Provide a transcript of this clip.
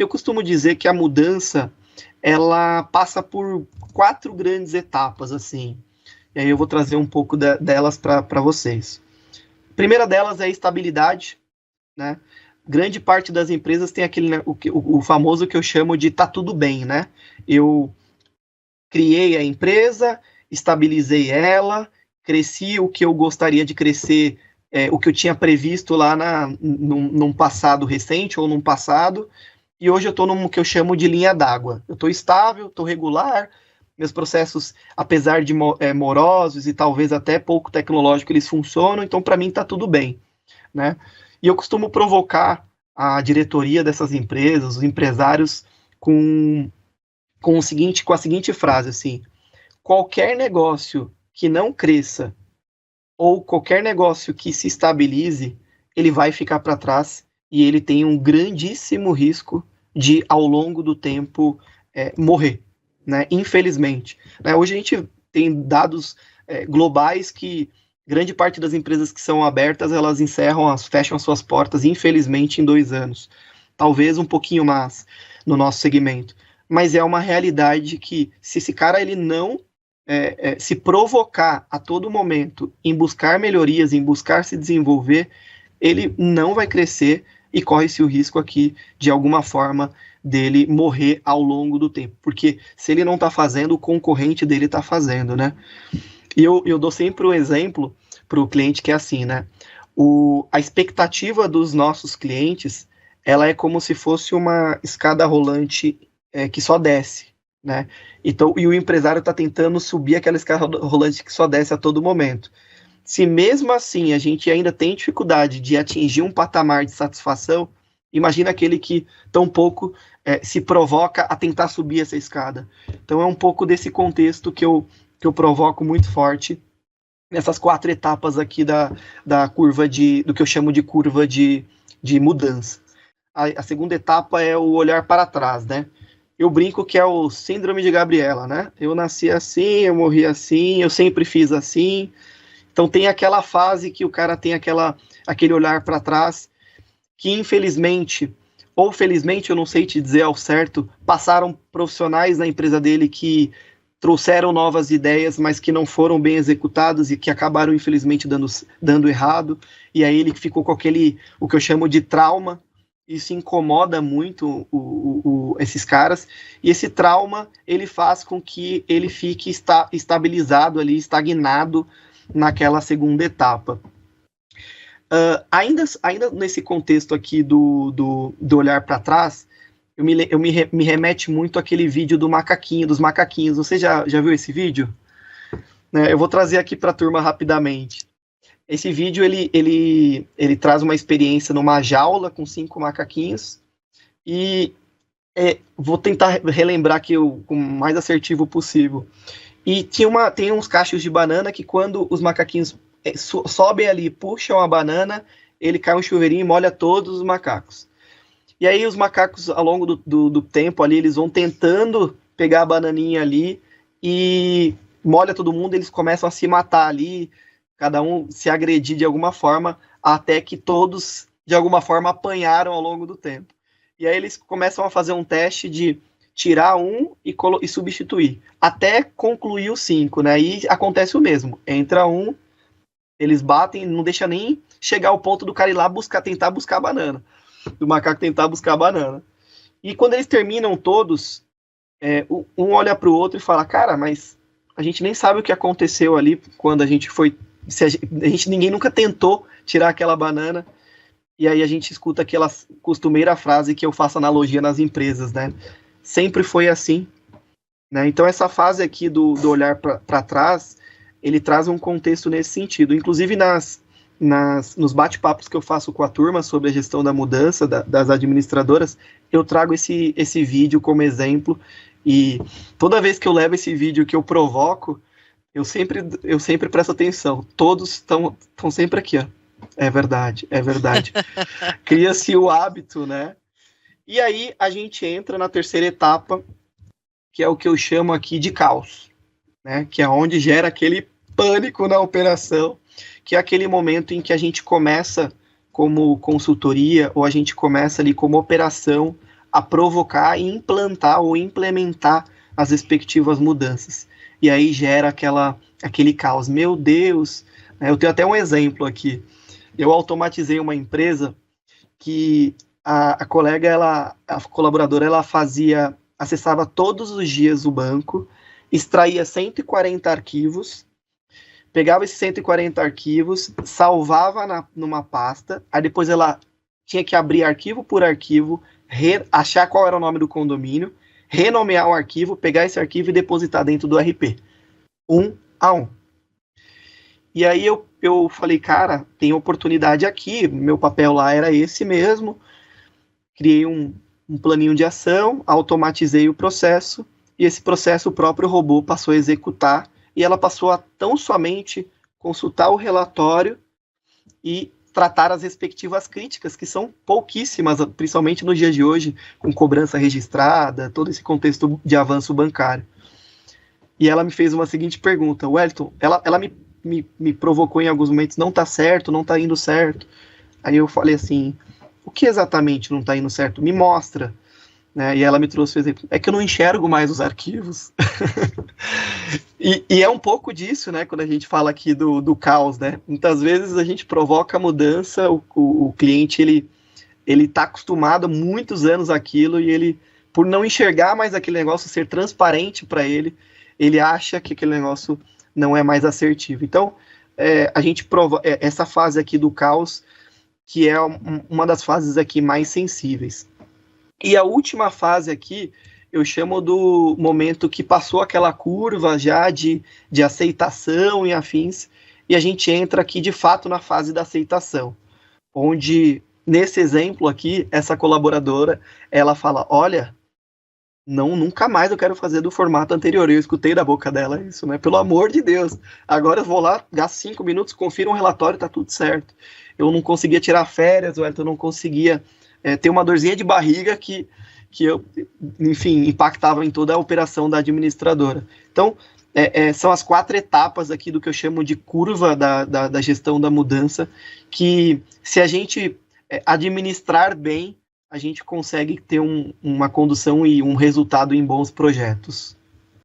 Eu costumo dizer que a mudança, ela passa por 4 grandes etapas, assim. E aí eu vou trazer um pouco delas para vocês. A primeira delas é a estabilidade, né? Grande parte das empresas tem aquele, né, o famoso que eu chamo de tá tudo bem, né? Eu criei a empresa, estabilizei ela, cresci o que eu gostaria de crescer, o que eu tinha previsto lá num passado recente ou num passado, e hoje eu estou num que eu chamo de linha d'água. Eu estou estável, estou regular, meus processos, apesar de morosos e talvez até pouco tecnológico, eles funcionam, então para mim está tudo bem, né? E eu costumo provocar a diretoria dessas empresas, os empresários, com a seguinte frase, assim: qualquer negócio que não cresça ou qualquer negócio que se estabilize, ele vai ficar para trás e ele tem um grandíssimo risco de, ao longo do tempo, morrer, né? Infelizmente. Né? Hoje a gente tem dados globais que grande parte das empresas que são abertas, elas fecham as suas portas, infelizmente, em 2 anos. Talvez um pouquinho mais no nosso segmento. Mas é uma realidade que, se esse cara ele não se provocar a todo momento em buscar melhorias, em buscar se desenvolver, ele não vai crescer e corre-se o risco aqui, de alguma forma, dele morrer ao longo do tempo. Porque se ele não está fazendo, o concorrente dele está fazendo, né? E eu dou sempre um exemplo para o cliente que é assim, né? A expectativa dos nossos clientes, ela é como se fosse uma escada rolante que só desce, né? Então, e o empresário está tentando subir aquela escada rolante que só desce a todo momento. Se mesmo assim a gente ainda tem dificuldade de atingir um patamar de satisfação, imagina aquele que tão pouco se provoca a tentar subir essa escada. Então é um pouco desse contexto que eu provoco muito forte nessas 4 etapas aqui da curva do que eu chamo de curva de mudança. A segunda etapa é o olhar para trás, né? Eu brinco que é o síndrome de Gabriela, né? Eu nasci assim, eu morri assim, eu sempre fiz assim. Então tem aquela fase que o cara tem aquele olhar para trás, que infelizmente, ou felizmente, eu não sei te dizer ao certo, passaram profissionais na empresa dele que trouxeram novas ideias, mas que não foram bem executadas e que acabaram, infelizmente, dando errado. E aí ele ficou com o que eu chamo de trauma. Isso incomoda muito esses caras, e esse trauma ele faz com que ele fique estabilizado ali, estagnado naquela segunda etapa. Ainda nesse contexto aqui do olhar para trás, me remete muito àquele vídeo dos macaquinhos. Você já viu esse vídeo? Eu vou trazer aqui para a turma rapidamente. Esse vídeo, ele traz uma experiência numa jaula com 5 macaquinhos, e vou tentar relembrar aqui com o mais assertivo possível. E tem uns cachos de banana que, quando os macaquinhos sobem ali, puxam a banana, ele cai um chuveirinho e molha todos os macacos. E aí os macacos, ao longo do tempo ali, eles vão tentando pegar a bananinha ali e molha todo mundo, eles começam a se matar ali, cada um se agredir de alguma forma, até que todos, de alguma forma, apanharam ao longo do tempo. E aí eles começam a fazer um teste de tirar um e substituir, até concluir os 5, né? E acontece o mesmo. Entra um, eles batem, não deixa nem chegar ao ponto do cara ir lá tentar buscar a banana. Do macaco tentar buscar a banana. E quando eles terminam todos, um olha para o outro e fala: cara, mas a gente nem sabe o que aconteceu ali quando a gente foi... ninguém nunca tentou tirar aquela banana. E aí a gente escuta aquela costumeira frase que eu faço analogia nas empresas, né? Sempre foi assim, né? Então essa fase aqui do olhar para trás, ele traz um contexto nesse sentido. Inclusive nos bate-papos que eu faço com a turma sobre a gestão da mudança das administradoras, eu trago esse vídeo como exemplo, e toda vez que eu levo esse vídeo que eu provoco, eu sempre presto atenção. Todos estão sempre aqui, ó. É verdade. Cria-se o hábito, né? E aí a gente entra na terceira etapa, que é o que eu chamo aqui de caos, né? Que é onde gera aquele pânico na operação, que é aquele momento em que a gente começa como consultoria, ou a gente começa ali como operação, a provocar e implantar ou implementar as respectivas mudanças. E aí gera aquele caos. Meu Deus, eu tenho até um exemplo aqui. Eu automatizei uma empresa que a colega, a colaboradora, ela acessava todos os dias o banco, extraía 140 arquivos, pegava esses 140 arquivos, salvava numa pasta, aí depois ela tinha que abrir arquivo por arquivo, achar qual era o nome do condomínio, renomear o arquivo, pegar esse arquivo e depositar dentro do RP. 1 a 1. E aí eu falei, cara, tem oportunidade aqui, meu papel lá era esse mesmo, criei um planinho de ação, automatizei o processo, e esse processo o próprio robô passou a executar, e ela passou a tão somente consultar o relatório e tratar as respectivas críticas, que são pouquíssimas, principalmente no dia de hoje, com cobrança registrada, todo esse contexto de avanço bancário. E ela me fez uma seguinte pergunta, Wellington, ela me provocou em alguns momentos, não está certo, não está indo certo. Aí eu falei assim, o que exatamente não está indo certo? Me mostra. Né? E ela me trouxe o exemplo, é que eu não enxergo mais os arquivos. e é um pouco disso, né, quando a gente fala aqui do caos, né? Muitas vezes a gente provoca a mudança, o cliente, ele está acostumado há muitos anos àquilo, e ele, por não enxergar mais aquele negócio, ser transparente para ele acha que aquele negócio não é mais assertivo. Então, a gente essa fase aqui do caos, que é uma das fases aqui mais sensíveis. E a última fase aqui, eu chamo do momento que passou aquela curva já de aceitação e afins, e a gente entra aqui, de fato, na fase da aceitação, onde, nesse exemplo aqui, essa colaboradora, ela fala, olha, não, nunca mais eu quero fazer do formato anterior. Eu escutei da boca dela isso, né? Pelo amor de Deus. Agora eu vou lá, gasto 5 minutos, confiro um relatório, tá tudo certo. Eu não conseguia tirar férias, eu não conseguia ter uma dorzinha de barriga que eu, enfim, impactava em toda a operação da administradora. Então, são as 4 etapas aqui do que eu chamo de curva da gestão da mudança, que se a gente administrar bem, a gente consegue ter uma condução e um resultado em bons projetos.